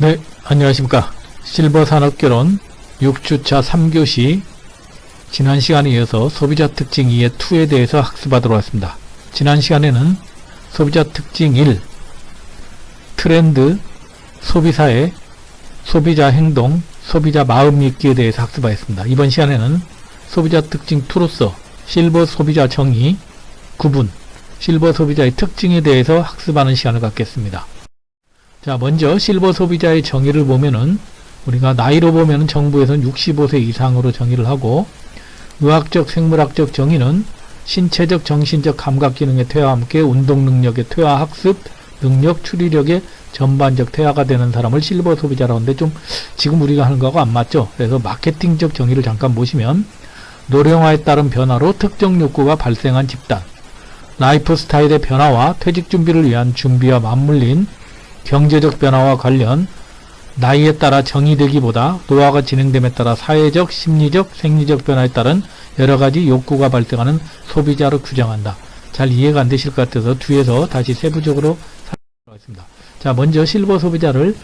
네, 안녕하십니까. 실버산업개론 6주차 3교시 지난 시간에 이어서 소비자 특징 2의 2에 대해서 학습하도록 하겠습니다. 지난 시간에는 소비자 특징 1, 트렌드, 소비사회, 소비자 행동, 소비자 마음 읽기에 대해서 학습하였습니다. 이번 시간에는 소비자 특징 2로서 실버 소비자 정의, 구분, 실버 소비자의 특징에 대해서 학습하는 시간을 갖겠습니다. 자, 먼저 실버 소비자의 정의를 보면은 우리가 나이로 보면은 정부에서는 65세 이상으로 정의를 하고, 의학적 생물학적 정의는 신체적 정신적 감각 기능의 퇴화와 함께 운동 능력의 퇴화, 학습 능력, 추리력의 전반적 퇴화가 되는 사람을 실버 소비자라고 하는데, 좀 지금 우리가 하는 거하고 안 맞죠? 그래서 마케팅적 정의를 잠깐 보시면, 노령화에 따른 변화로 특정 욕구가 발생한 집단, 라이프 스타일의 변화와 퇴직 준비를 위한 준비와 맞물린 경제적 변화와 관련, 나이에 따라 정의되기보다 노화가 진행됨에 따라 사회적, 심리적, 생리적 변화에 따른 여러가지 욕구가 발생하는 소비자로 규정한다. 잘 이해가 안 되실 것 같아서 뒤에서 다시 세부적으로 살펴보겠습니다. 자, 먼저 실버 소비자를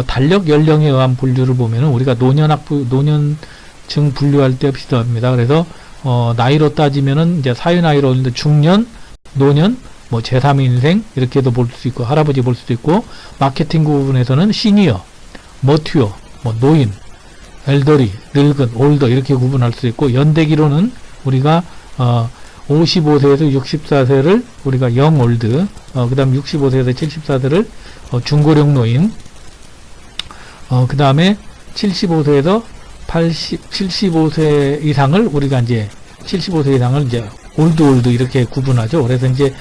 달력 연령에 의한 분류를 보면은 우리가 노년층 분류할 때 비슷합니다. 그래서 나이로 따지면은 이제 사회 나이로 중년, 노년, 뭐 제3인생 이렇게도 볼 수 있고, 할아버지 볼 수도 있고, 마케팅 부분에서는 시니어, 머튜어, 뭐 노인, 엘더리, 늙은, 올더 이렇게 구분할 수 있고, 연대기로는 우리가 55세에서 64세를 우리가 영올드, 그 다음 65세에서 74세를 중고령 노인, 그 다음에 75세에서 75세 이상을 우리가 이제 75세 이상을 이제 올드 이렇게 구분하죠. 그래서 이제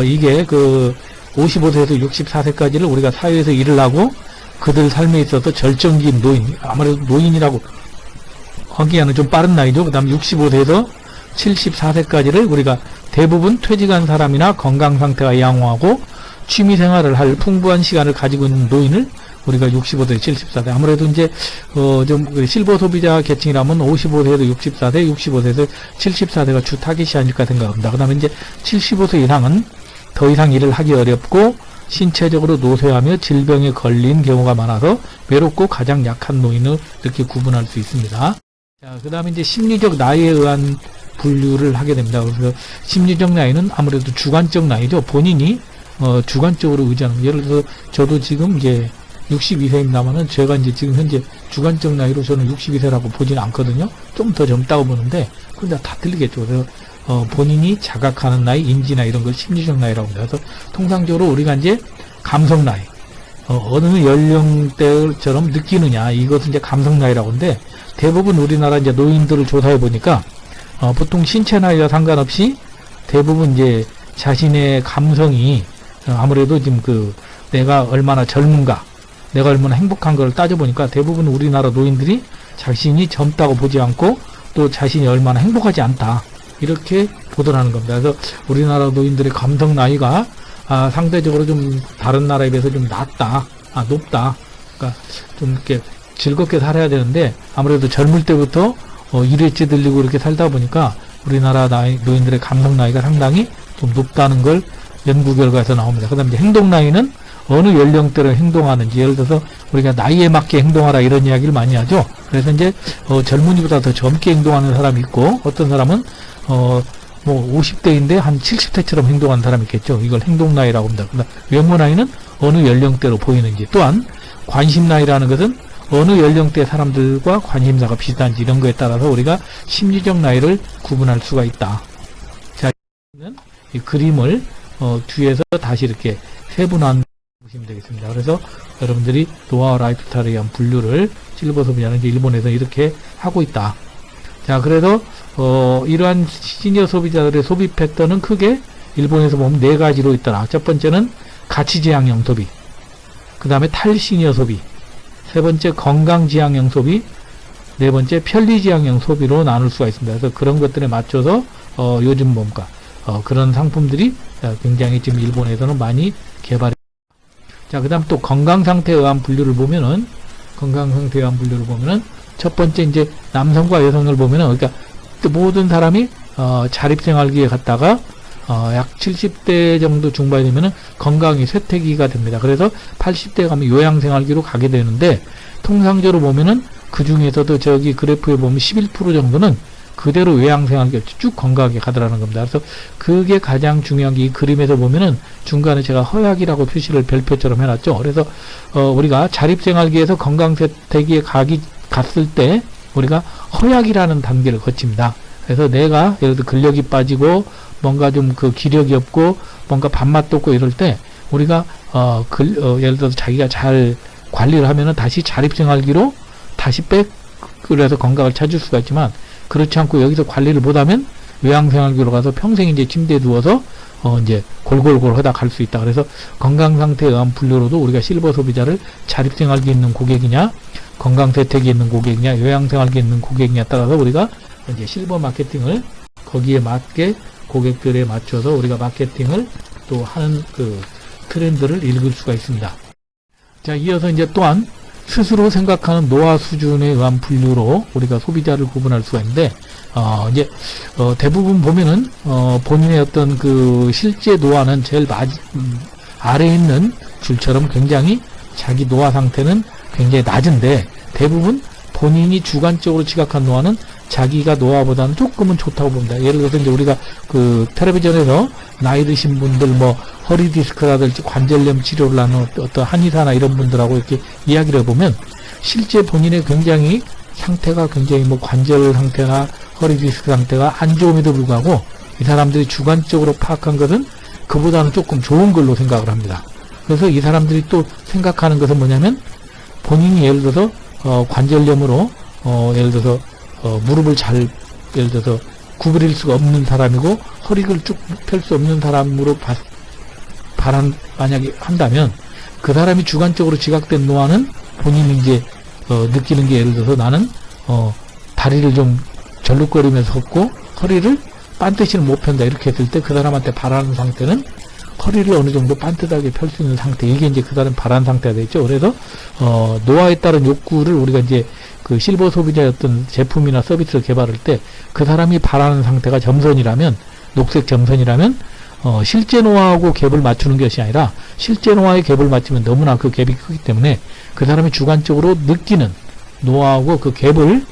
이게 그 55세에서 64세까지를 우리가 사회에서 일을 하고 그들 삶에 있어서 절정기인 노인, 아무래도 노인이라고 하기에는 좀 빠른 나이죠. 그 다음 65세에서 74세까지를 우리가 대부분 퇴직한 사람이나 건강 상태가 양호하고 취미생활을 할 풍부한 시간을 가지고 있는 노인을 우리가 65세, 74세, 아무래도 이제 좀 실버 소비자 계층이라면 55세에서 64세, 65세에서 74세가 주 타깃이 아닐까 생각합니다. 그 다음에 이제 75세 이상은 더 이상 일을 하기 어렵고 신체적으로 노쇠하며 질병에 걸린 경우가 많아서 외롭고 가장 약한 노인을 이렇게 구분할 수 있습니다. 자, 그 다음에 이제 심리적 나이에 의한 분류를 하게 됩니다. 그래서 심리적 나이는 아무래도 주관적 나이죠. 본인이 주관적으로 의지하는, 예를 들어서 저도 지금 이제 62세입니다만은 제가 이제 지금 현재 주관적 나이로 저는 62세라고 보지는 않거든요. 좀 더 젊다고 보는데, 근데 다 틀리겠죠. 그래서 본인이 자각하는 나이, 인지 나이 이런 걸 심리적 나이라고 합니다. 그래서 통상적으로 우리가 이제 감성 나이, 어느 연령대처럼 느끼느냐, 이것은 이제 감성 나이라고 하는데, 대부분 우리나라 이제 노인들을 조사해 보니까 보통 신체 나이와 상관없이 대부분 이제 자신의 감성이 아무래도 지금 내가 얼마나 젊은가, 내가 얼마나 행복한 걸 따져보니까 대부분 우리나라 노인들이 자신이 젊다고 보지 않고 또 자신이 얼마나 행복하지 않다, 이렇게 보도하는 겁니다. 그래서 우리나라 노인들의 감성 나이가 상대적으로 좀 다른 나라에 비해서 좀 낮다, 높다. 그러니까 좀 이렇게 즐겁게 살아야 되는데 아무래도 젊을 때부터 일에 찌들리고 이렇게 살다 보니까 우리나라 노인들의 감성 나이가 상당히 좀 높다는 걸 연구 결과에서 나옵니다. 그 다음에 행동 나이는 어느 연령대로 행동하는지, 예를 들어서 우리가 나이에 맞게 행동하라 이런 이야기를 많이 하죠. 그래서 이제 젊은이보다 더 젊게 행동하는 사람이 있고, 어떤 사람은 뭐 50대인데 한 70대처럼 행동하는 사람이 있겠죠. 이걸 행동 나이라고 합니다. 그다음 외모 나이는 어느 연령대로 보이는지, 또한 관심 나이라는 것은 어느 연령대 사람들과 관심사가 비슷한지, 이런 거에 따라서 우리가 심리적 나이를 구분할 수가 있다. 자, 이 그림을 뒤에서 다시 이렇게 세분화한 보시면 되겠습니다. 그래서 여러분들이 노화와 라이프 스타일에 의한 분류를 실버 소비자는 이제 일본에서 이렇게 하고 있다. 자, 그래서 이러한 시니어 소비자들의 소비 패턴은 크게 일본에서 보면 4가지로 있더라. 첫 번째는 가치지향형 소비, 그 다음에 탈시니어 소비, 세 번째 건강지향형 소비, 네 번째 편리지향형 소비로 나눌 수가 있습니다. 그래서 그런 것들에 맞춰서 요즘 뭔가 그런 상품들이 굉장히 지금 일본에서는 많이 개발이. 자, 그 다음 또 건강상태에 의한 분류를 보면은, 첫 번째 이제 남성과 여성을 보면은, 그러니까 모든 사람이 자립생활기에 갔다가 약 70대 정도 중반이 되면은 건강이 쇠퇴기가 됩니다. 그래서 80대 가면 요양생활기로 가게 되는데, 통상적으로 보면은 그 중에서도 저기 그래프에 보면 11% 정도는 그대로 요양생활기 쭉 건강하게 가더라는 겁니다. 그래서 그게 가장 중요한 게 이 그림에서 보면은 중간에 제가 허약이라고 표시를 별표처럼 해놨죠. 그래서 우리가 자립생활기에서 건강쇠퇴기에 갔을 때 우리가 허약이라는 단계를 거칩니다. 그래서 내가 예를 들어 근력이 빠지고 뭔가 좀 그 기력이 없고 뭔가 밥맛도 없고 이럴 때 우리가 예를 들어서 자기가 잘 관리를 하면은 다시 자립생활기로 다시 그래서 건강을 찾을 수가 있지만, 그렇지 않고 여기서 관리를 못하면 요양생활기로 가서 평생 이제 침대에 누워서 이제 골골골 하다 갈 수 있다. 그래서 건강 상태에 의한 분류로도 우리가 실버 소비자를 자립생활기에 있는 고객이냐, 건강쇠퇴기에 있는 고객이냐, 요양생활기에 있는 고객이냐에 따라서 우리가 이제 실버 마케팅을 거기에 맞게 고객들에 맞춰서 우리가 마케팅을 또 하는 그 트렌드를 읽을 수가 있습니다. 자, 이어서 이제 또한 스스로 생각하는 노화 수준에 의한 분류로 우리가 소비자를 구분할 수가 있는데, 이제 대부분 보면은 본인의 어떤 그 실제 노화는 제일 아래에 있는 줄처럼 굉장히 자기 노화 상태는 굉장히 낮은데, 대부분 본인이 주관적으로 지각한 노화는 자기가 노화보다는 조금은 좋다고 봅니다. 예를 들어서 이제 우리가 그 텔레비전에서 나이 드신 분들 뭐 허리 디스크라든지 관절염 치료를 하는 어떤 한의사나 이런 분들하고 이렇게 이야기를 해보면, 실제 본인의 굉장히 상태가 굉장히 뭐 관절 상태나 허리 디스크 상태가 안 좋음에도 불구하고 이 사람들이 주관적으로 파악한 것은 그보다는 조금 좋은 걸로 생각을 합니다. 그래서 이 사람들이 또 생각하는 것은 뭐냐면, 본인이 예를 들어서 관절염으로 예를 들어서 무릎을 예를 들어서 구부릴 수가 없는 사람이고 허리를 쭉 펼 수 없는 사람으로 만약에 한다면, 그 사람이 주관적으로 지각된 노화는 본인이 이제 느끼는 게, 예를 들어서 나는 다리를 좀 절룩거리면서 걷고 허리를 반드시는 못 편다 이렇게 했을 때 그 사람한테 바라는 상태는 허리를 어느 정도 반듯하게 펼 수 있는 상태, 이게 이제 그 사람 바라는 상태가 되죠. 그래서 노화에 따른 욕구를 우리가 이제 그 실버 소비자의 어떤 제품이나 서비스를 개발할 때 그 사람이 바라는 상태가 점선이라면, 녹색 점선이라면 실제 노화하고 갭을 맞추는 것이 아니라, 실제 노화의 갭을 맞추면 너무나 그 갭이 크기 때문에 그 사람이 주관적으로 느끼는 노화하고 그 갭을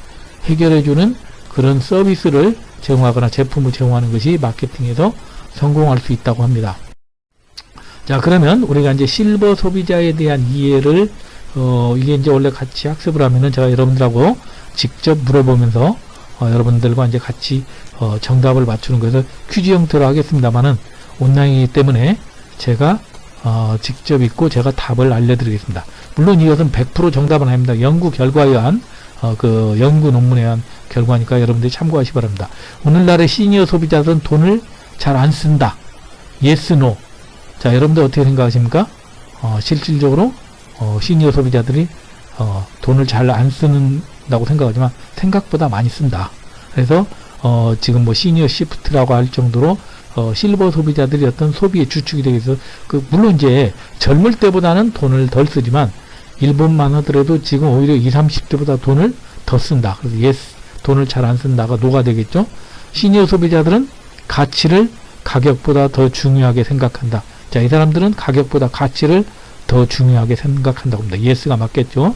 해결해주는 그런 서비스를 제공하거나 제품을 제공하는 것이 마케팅에서 성공할 수 있다고 합니다. 자, 그러면 우리가 이제 실버 소비자에 대한 이해를 이게 이제 원래 같이 학습을 하면은 제가 여러분들하고 직접 물어보면서 여러분들과 이제 같이 정답을 맞추는 거에서 퀴즈 형태로 하겠습니다만은, 온라인이기 때문에 제가 직접 있고 제가 답을 알려드리겠습니다. 물론 이것은 100% 정답은 아닙니다. 연구 결과에 의한 그 연구 논문에 의한 결과니까 여러분들이 참고하시기 바랍니다. 오늘날의 시니어 소비자들은 돈을 잘 안 쓴다. yes, no. 자, 여러분들 어떻게 생각하십니까? 실질적으로 시니어 소비자들이 돈을 잘 안 쓰는다고 생각하지만 생각보다 많이 쓴다. 그래서 지금 뭐 시니어 시프트라고 할 정도로 실버 소비자들이 어떤 소비의 주축이 되기 위해서 물론 이제 젊을 때보다는 돈을 덜 쓰지만 일본만 하더라도 지금 오히려 20, 30대보다 돈을 더 쓴다. 그래서 yes, 돈을 잘 안 쓴다가 노가 되겠죠. 시니어 소비자들은 가치를 가격보다 더 중요하게 생각한다. 자, 이 사람들은 가격보다 가치를 더 중요하게 생각한다고 합니다. yes가 맞겠죠.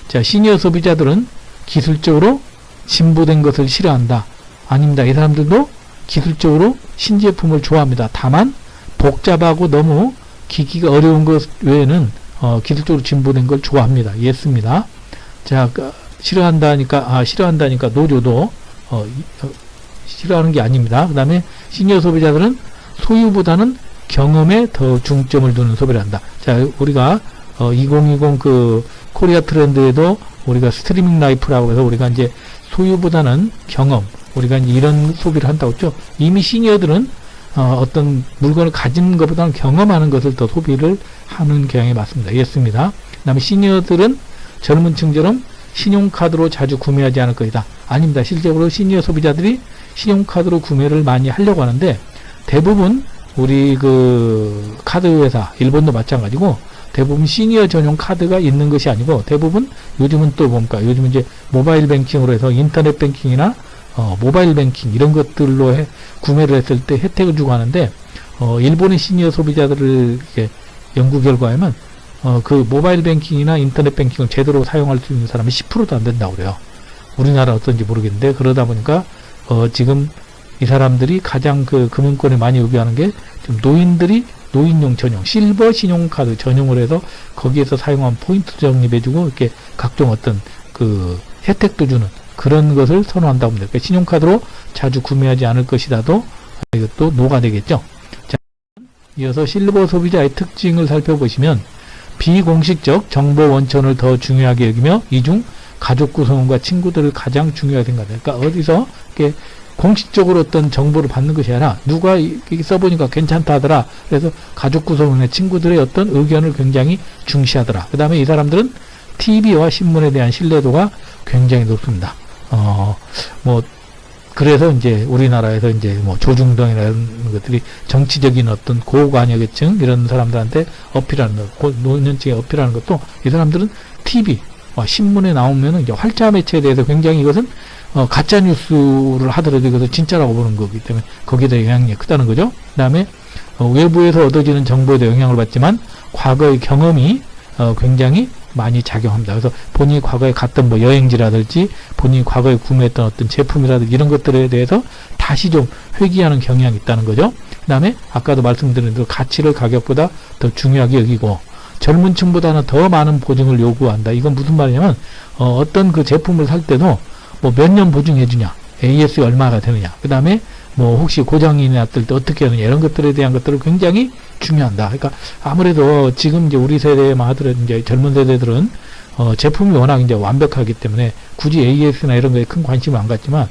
자, 시니어 소비자들은 기술적으로 진보된 것을 싫어한다. 아닙니다. 이 사람들도 기술적으로 신제품을 좋아합니다. 다만 복잡하고 너무 기기가 어려운 것 외에는 기술적으로 진보된 걸 좋아합니다. yes입니다. 자, 싫어한다니까 노조도 싫어하는 게 아닙니다. 그 다음에 시니어 소비자들은 소유보다는 경험에 더 중점을 두는 소비를 한다. 자, 우리가 2020 그 코리아 트렌드에도 우리가 스트리밍 라이프라고 해서 우리가 이제 소유보다는 경험, 우리가 이제 이런 소비를 한다고 했죠. 이미 시니어들은 어떤 물건을 가진 것보다는 경험하는 것을 더 소비를 하는 경향이 맞습니다. 예습니다. 그 다음에 시니어들은 젊은 층처럼 신용카드로 자주 구매하지 않을 것이다. 아닙니다. 실제로 시니어 소비자들이 신용카드로 구매를 많이 하려고 하는데, 대부분 우리 그 카드 회사, 일본도 마찬가지고 대부분 시니어 전용 카드가 있는 것이 아니고, 대부분 요즘은 또 뭡니까? 요즘은 이제 모바일 뱅킹으로 해서 인터넷 뱅킹이나 모바일 뱅킹 이런 것들로 구매를 했을 때 혜택을 주고 하는데 일본의 시니어 소비자들을 이렇게 연구 결과에는 그 모바일 뱅킹이나 인터넷 뱅킹을 제대로 사용할 수 있는 사람이 10%도 안 된다고 그래요. 우리나라 어떤지 모르겠는데 그러다 보니까 지금 이 사람들이 가장 그 금융권에 많이 요구하는 게 좀 노인들이 노인용 전용 실버 신용카드 전용을 해서 거기에서 사용한 포인트 적립해주고 이렇게 각종 어떤 그 혜택도 주는 그런 것을 선호한다고 합니다. 그러니까 신용카드로 자주 구매하지 않을 것이라도 이것도 노가 되겠죠. 자, 이어서 실버 소비자의 특징을 살펴보시면 비공식적 정보 원천을 더 중요하게 여기며 이중 가족 구성원과 친구들을 가장 중요하게 생각합니다. 그러니까 어디서 이렇게 공식적으로 어떤 정보를 받는 것이 아니라 누가 이렇게 써보니까 괜찮다 하더라. 그래서 가족 구성원의 친구들의 어떤 의견을 굉장히 중시하더라. 그 다음에 이 사람들은 TV와 신문에 대한 신뢰도가 굉장히 높습니다. 그래서 이제 우리나라에서 이제 뭐 조중동이라는 것들이 정치적인 어떤 고관여계층 이런 사람들한테 어필하는 것, 노년층에 어필하는 것도 이 사람들은 TV와 신문에 나오면은 이제 활자 매체에 대해서 굉장히 이것은 가짜 뉴스를 하더라도 이것을 진짜라고 보는 거기 때문에 거기에 대해 영향력이 크다는 거죠. 그 다음에 외부에서 얻어지는 정보에 대해 영향을 받지만 과거의 경험이 굉장히 많이 작용합니다. 그래서 본인이 과거에 갔던 뭐 여행지라든지 본인이 과거에 구매했던 어떤 제품이라든지 이런 것들에 대해서 다시 좀 회귀하는 경향이 있다는 거죠. 그 다음에 아까도 말씀드린 대로 가치를 가격보다 더 중요하게 여기고 젊은 층보다는 더 많은 보증을 요구한다. 이건 무슨 말이냐면 어떤 그 제품을 살 때도 뭐 몇 년 보증해 주냐, AS 얼마가 되느냐, 그 다음에 뭐 혹시 고장이 났을 때 어떻게 하느냐 이런 것들에 대한 것들을 굉장히 중요한다. 그러니까 아무래도 지금 이제 우리 세대만 하더라도 이제 젊은 세대들은 제품이 워낙 이제 완벽하기 때문에 굳이 AS나 이런 거에 큰 관심을 안 갖지만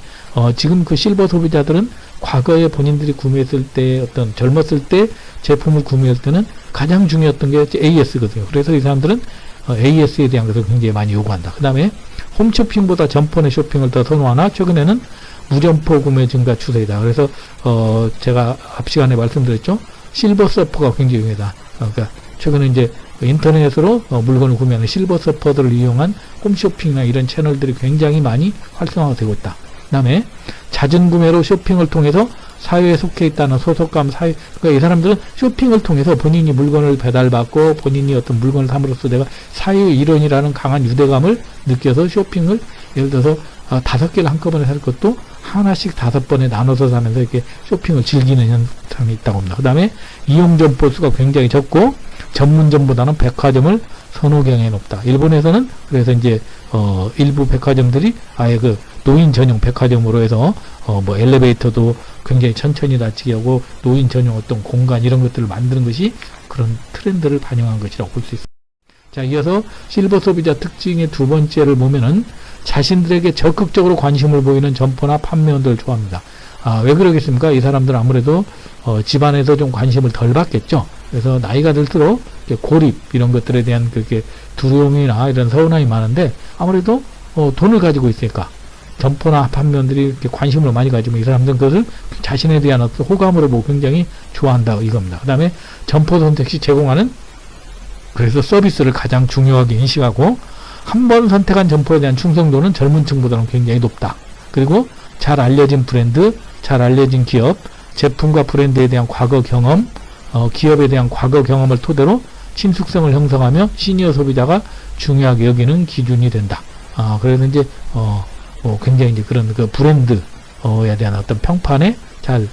지금 그 실버 소비자들은 과거에 본인들이 구매했을 때 어떤 젊었을 때 제품을 구매할 때는 가장 중요했던 게 AS거든요. 그래서 이 사람들은 AS에 대한 것을 굉장히 많이 요구한다. 그 다음에 홈쇼핑보다 점포 내 쇼핑을 더 선호하나 최근에는 무점포 구매 증가 추세이다. 그래서 제가 앞 시간에 말씀드렸죠. 실버 서퍼가 굉장히 유행이다. 그러니까 최근에 이제 인터넷으로 물건을 구매하는 실버 서퍼들을 이용한 홈쇼핑이나 이런 채널들이 굉장히 많이 활성화가 되고 있다. 그 다음에 잦은 구매로 쇼핑을 통해서 사회에 속해 있다는 소속감 사회, 그러니까 이 사람들은 쇼핑을 통해서 본인이 물건을 배달받고 본인이 어떤 물건을 삼으로써 내가 사회의 일원이라는 강한 유대감을 느껴서 쇼핑을 예를 들어서 5개를 한꺼번에 살 것도 하나씩 5번에 나눠서 사면서 이렇게 쇼핑을 즐기는 현상이 있다고 합니다. 그 다음에 이용 점포 수가 굉장히 적고 전문점보다는 백화점을 선호 경향이 높다. 일본에서는 그래서 이제 일부 백화점들이 아예 그 노인 전용 백화점으로 해서 뭐 엘리베이터도 굉장히 천천히 닫히게 하고 노인 전용 어떤 공간 이런 것들을 만드는 것이 그런 트렌드를 반영한 것이라고 볼 수 있습니다. 자, 이어서 실버 소비자 특징의 두 번째를 보면은 자신들에게 적극적으로 관심을 보이는 점포나 판매원들을 좋아합니다. 왜 그러겠습니까? 이 사람들은 아무래도 집안에서 좀 관심을 덜 받겠죠. 그래서 나이가 들수록 고립 이런 것들에 대한 그렇게 두려움이나 이런 서운함이 많은데 아무래도 돈을 가지고 있으니까 점포나 판매원들이 이렇게 관심을 많이 가지면 이 사람들은 그것을 자신에 대한 어떤 호감으로 보고 굉장히 좋아한다 이겁니다. 그 다음에 점포 선택 시 제공하는 그래서 서비스를 가장 중요하게 인식하고 한 번 선택한 점포에 대한 충성도는 젊은 층보다는 굉장히 높다. 그리고 잘 알려진 브랜드, 잘 알려진 기업, 제품과 브랜드에 대한 과거 경험, 기업에 대한 과거 경험을 토대로 친숙성을 형성하며 시니어 소비자가 중요하게 여기는 기준이 된다. 그래서 이제 굉장히 이제 그런 그 브랜드에 대한 어떤 평판에 잘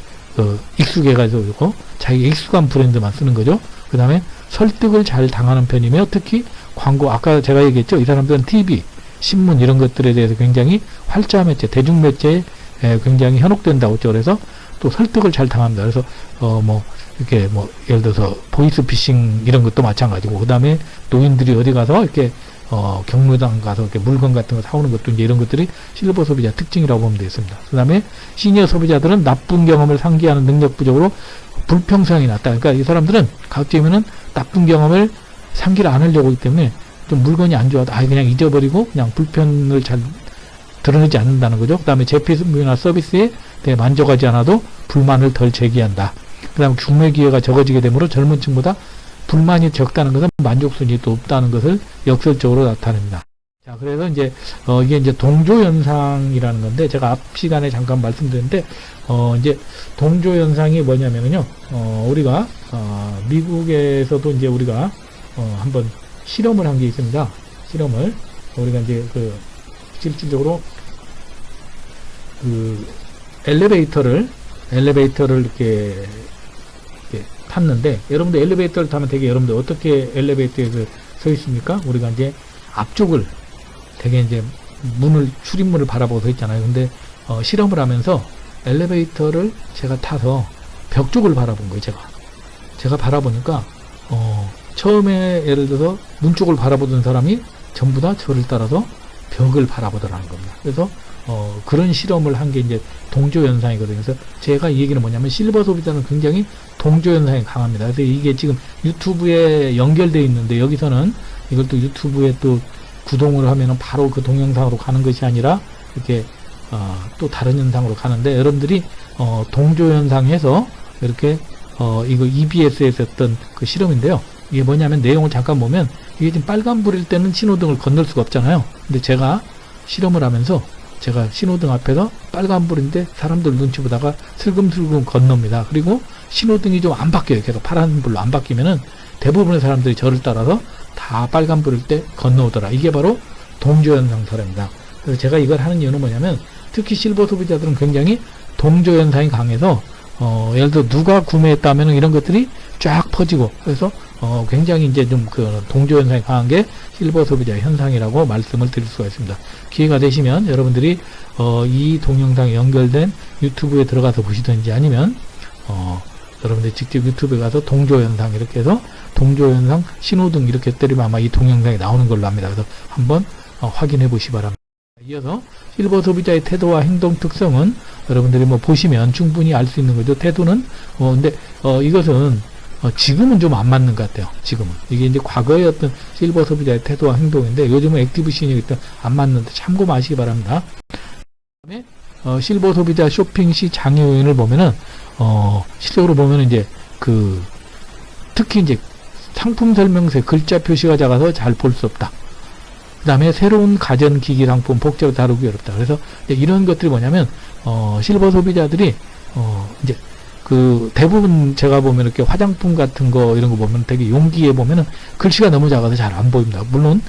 익숙해가지고 자기 익숙한 브랜드만 쓰는 거죠. 그 다음에 설득을 잘 당하는 편이며 특히 광고, 아까 제가 얘기했죠. 이 사람들은 TV, 신문 이런 것들에 대해서 굉장히 활자 매체, 대중 매체에 굉장히 현혹된다고 했죠. 그래서 또 설득을 잘 당합니다. 그래서 이렇게 예를 들어서 보이스피싱 이런 것도 마찬가지고, 그 다음에 노인들이 어디 가서 이렇게 경로당 가서 이렇게 물건 같은 거 사오는 것도 이제 이런 것들이 실버 소비자 특징이라고 보면 되겠습니다. 그 다음에 시니어 소비자들은 나쁜 경험을 상기하는 능력 부족으로 불평성이 낮다. 그러니까 이 사람들은 가급적이면은 나쁜 경험을 상기를 안 하려고 하기 때문에 좀 물건이 안 좋아도 그냥 잊어버리고 그냥 불편을 잘 드러내지 않는다는 거죠. 그 다음에 제품이나 서비스에 대해 만족하지 않아도 불만을 덜 제기한다. 그 다음에 구매 기회가 적어지게 되므로 젊은 층보다 불만이 적다는 것은 만족순이 또 없다는 것을 역설적으로 나타냅니다. 자, 그래서 이제 이게 이제 동조 현상이라는 건데 제가 앞 시간에 잠깐 말씀드렸는데 이제 동조 현상이 뭐냐면은요 우리가 미국에서도 이제 우리가 한번 실험을 한 게 있습니다. 실험을 우리가 이제 그 실질적으로 그 엘리베이터를 이렇게 탔는데 여러분들 엘리베이터를 타면 되게 여러분들 어떻게 엘리베이터에서 서 있습니까? 우리가 이제 앞쪽을 되게 이제 출입문을 바라보고 서 있잖아요. 근데 실험을 하면서 엘리베이터를 제가 타서 벽 쪽을 바라본 거예요. 제가 바라보니까 처음에 예를 들어서 문 쪽을 바라보던 사람이 전부 다 저를 따라서 벽을 바라보더라는 겁니다. 그래서 그런 실험을 한 게 이제 동조 현상이거든요. 그래서 제가 이 얘기는 뭐냐면 실버 소비자는 굉장히 동조 현상이 강합니다. 그래서 이게 지금 유튜브에 연결되어 있는데 여기서는 이걸 또 유튜브에 또 구동을 하면은 바로 그 동영상으로 가는 것이 아니라 이렇게 또 다른 현상으로 가는데 여러분들이 동조 현상에서 이렇게 이거 EBS에서 했던 그 실험인데요. 이게 뭐냐면 내용을 잠깐 보면 이게 지금 빨간불일 때는 신호등을 건널 수가 없잖아요. 근데 제가 실험을 하면서 제가 신호등 앞에서 빨간불인데 사람들 눈치 보다가 슬금슬금 건넙니다. 그리고 신호등이 좀 안 바뀌어요. 계속 파란불로 안 바뀌면은 대부분의 사람들이 저를 따라서 다 빨간불일 때 건너오더라. 이게 바로 동조현상설입니다. 그래서 제가 이걸 하는 이유는 뭐냐면 특히 실버 소비자들은 굉장히 동조현상이 강해서 예를 들어 누가 구매했다면 이런 것들이 쫙 퍼지고 그래서 굉장히 이제 좀 그 동조현상이 강한 게 실버 소비자 현상이라고 말씀을 드릴 수가 있습니다. 기회가 되시면 여러분들이 이 동영상에 연결된 유튜브에 들어가서 보시든지 아니면 여러분들이 직접 유튜브에 가서 동조현상 이렇게 해서 동조현상 신호등 이렇게 때리면 아마 이 동영상이 나오는 걸로 합니다. 그래서 한번 확인해 보시기 바랍니다. 이어서 실버 소비자의 태도와 행동 특성은 여러분들이 뭐 보시면 충분히 알 수 있는 거죠. 태도는 근데 이것은 지금은 좀 안 맞는 것 같아요. 지금은 이게 이제 과거의 어떤 실버 소비자의 태도와 행동인데 요즘은 액티브 시니어기 때문에 안 맞는데 참고하시기 바랍니다. 그다음에 실버 소비자 쇼핑 시 장애 요인을 보면은 실적으로 보면은 이제 그 특히 이제 상품 설명서에 글자 표시가 작아서 잘 볼 수 없다. 그 다음에 새로운 가전기기 상품 복잡 다루기 어렵다. 그래서 이런 것들이 뭐냐면 실버 소비자들이 이제 그 대부분 제가 보면 이렇게 화장품 같은 거 이런 거 보면 되게 용기에 보면은 글씨가 너무 작아서 잘 안 보입니다. 물론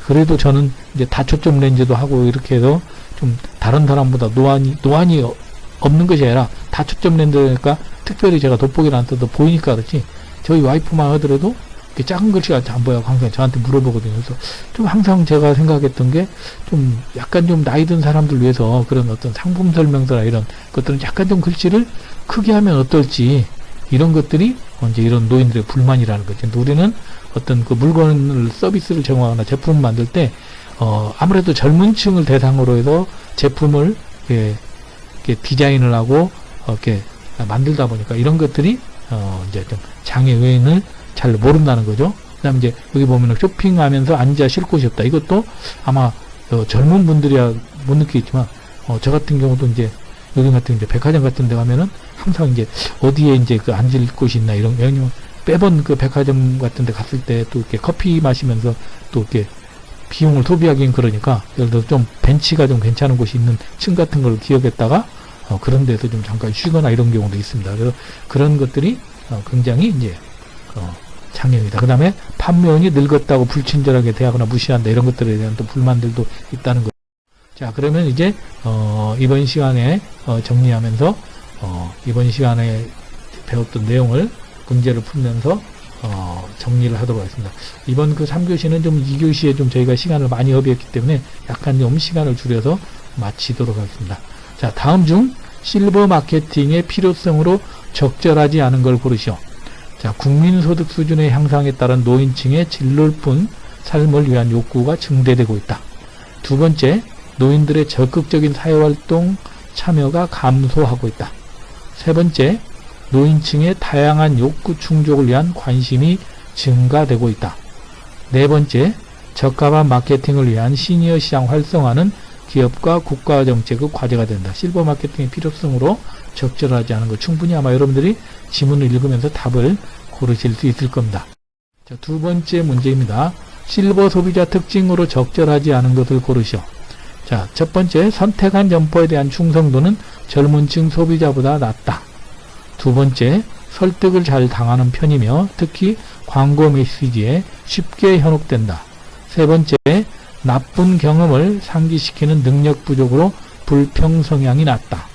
그래도 저는 이제 다초점 렌즈도 하고 이렇게 해서 좀 다른 사람보다 노안이 없는 것이 아니라 다초점 렌즈니까 특별히 제가 돋보기를 안 써도 보이니까 그렇지 저희 와이프만 하더라도 작은 글씨가 안 보여요. 항상 저한테 물어보거든요. 그래서 좀 항상 제가 생각했던 게 좀 약간 좀 나이 든 사람들 위해서 그런 어떤 상품 설명서나 이런 것들은 약간 좀 글씨를 크게 하면 어떨지 이런 것들이 이제 이런 노인들의 불만이라는 거죠. 우리는 어떤 그 물건을 서비스를 제공하거나 제품을 만들 때 아무래도 젊은 층을 대상으로 해서 제품을 이렇게 디자인을 하고 이렇게 만들다 보니까 이런 것들이 이제 좀 장애 요인을 잘 모른다는 거죠. 그 다음에 이제 여기 보면은 쇼핑하면서 앉아 쉴 곳이 없다. 이것도 아마 젊은 분들이야 못 느끼겠지만 저 같은 경우도 이제 요즘 같은 이제 백화점 같은 데 가면은 항상 이제 어디에 이제 그 앉을 곳이 있나 이런 왜냐면 매번 그 백화점 같은 데 갔을 때 또 이렇게 커피 마시면서 또 이렇게 비용을 소비하기엔 그러니까 예를 들어 좀 벤치가 좀 괜찮은 곳이 있는 층 같은 걸 기억했다가 그런 데서 좀 잠깐 쉬거나 이런 경우도 있습니다. 그래서 그런 것들이 굉장히 이제 장애입니다. 그 다음에 판매원이 늙었다고 불친절하게 대하거나 무시한다 이런 것들에 대한 또 불만들도 있다는 거죠. 자 그러면 이제 이번 시간에 정리하면서 이번 시간에 배웠던 내용을 문제를 풀면서 정리를 하도록 하겠습니다. 이번 그 3교시는 좀 2교시에 좀 저희가 시간을 많이 허비했기 때문에 약간 좀 시간을 줄여서 마치도록 하겠습니다. 자 다음 중 실버 마케팅의 필요성으로 적절하지 않은 걸 고르시오. 자, 국민소득 수준의 향상에 따른 노인층의 질 높은 삶을 위한 욕구가 증대되고 있다. 두 번째, 노인들의 적극적인 사회활동 참여가 감소하고 있다. 세 번째, 노인층의 다양한 욕구 충족을 위한 관심이 증가되고 있다. 네 번째, 적합한 마케팅을 위한 시니어 시장 활성화는 기업과 국가 정책의 과제가 된다. 실버 마케팅의 필요성으로 적절하지 않은 것 충분히 아마 여러분들이 지문을 읽으면서 답을 고르실 수 있을 겁니다. 자, 두 번째 문제입니다. 실버 소비자 특징으로 적절하지 않은 것을 고르시오. 자, 첫 번째, 선택한 점포에 대한 충성도는 젊은 층 소비자보다 낮다. 두 번째, 설득을 잘 당하는 편이며 특히 광고 메시지에 쉽게 현혹된다. 세 번째, 나쁜 경험을 상기시키는 능력 부족으로 불평 성향이 낮다.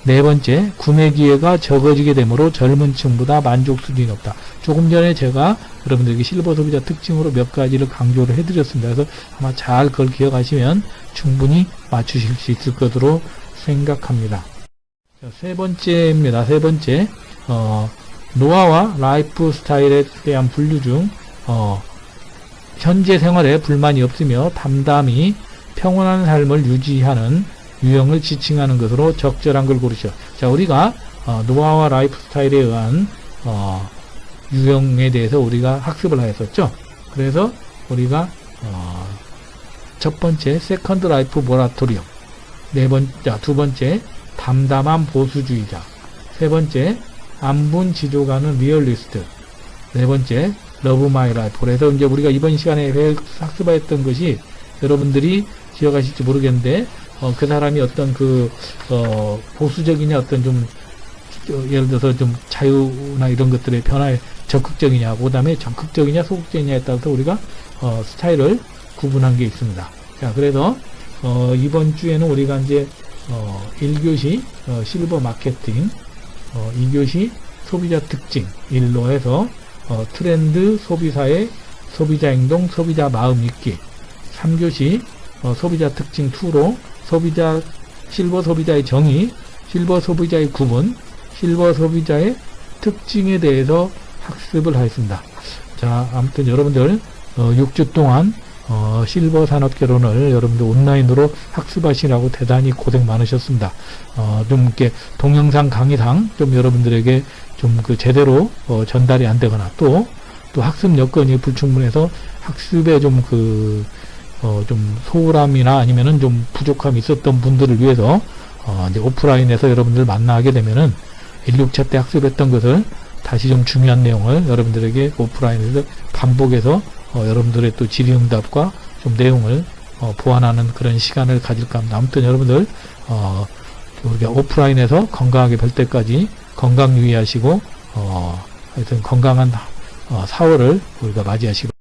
네 번째, 구매 기회가 적어지게 되므로 젊은 층보다 만족 수준이 높다. 조금 전에 제가 여러분들에게 실버 소비자 특징으로 몇 가지를 강조를 해드렸습니다. 그래서 아마 잘 그걸 기억하시면 충분히 맞추실 수 있을 것으로 생각합니다. 자, 세 번째입니다. 세 번째, 노화와 라이프 스타일에 대한 분류 중 현재 생활에 불만이 없으며 담담히 평온한 삶을 유지하는 유형을 지칭하는 것으로 적절한 걸 고르시오. 자, 우리가 노화와 라이프 스타일에 의한 유형에 대해서 우리가 학습을 하였었죠. 그래서 우리가 첫 번째 세컨드 라이프 모라토리엄, 두 번째 담담한 보수주의자, 세 번째 안분 지족하는 리얼리스트, 네 번째 러브 마이 라이프. 그래서 이제 우리가 이번 시간에 학습하였던 것이 여러분들이 기억하실지 모르겠는데 그 사람이 어떤 보수적이냐 어떤 좀 예를 들어서 좀 자유나 이런 것들의 변화에 적극적이냐, 그 다음에 적극적이냐 소극적이냐에 따라서 우리가 스타일을 구분한 게 있습니다. 자, 그래서 이번 주에는 우리가 이제 1교시 실버 마케팅, 2교시 소비자 특징 1로 해서 트렌드 소비사의 소비자 행동, 소비자 마음 읽기, 3교시 소비자 특징 2로 실버 소비자의 정의, 실버 소비자의 구분, 실버 소비자의 특징에 대해서 학습을 하였습니다. 자, 아무튼 여러분들 6주 동안 실버 산업개론을 여러분들 온라인으로 학습하시라고 대단히 고생 많으셨습니다. 좀 이렇게 동영상 강의상 좀 여러분들에게 좀 제대로 전달이 안 되거나 또 학습 여건이 불충분해서 학습에 좀 소홀함이나 아니면은 좀 부족함이 있었던 분들을 위해서 이제 오프라인에서 여러분들 만나게 되면은 1, 6차 때 학습했던 것을 다시 좀 중요한 내용을 여러분들에게 오프라인에서 반복해서 여러분들의 또 질의응답과 좀 내용을 보완하는 그런 시간을 가질까 합니다. 아무튼 여러분들 우리가 오프라인에서 건강하게 뵐 때까지 건강 유의하시고 하여튼 건강한 4월을 우리가 맞이하시고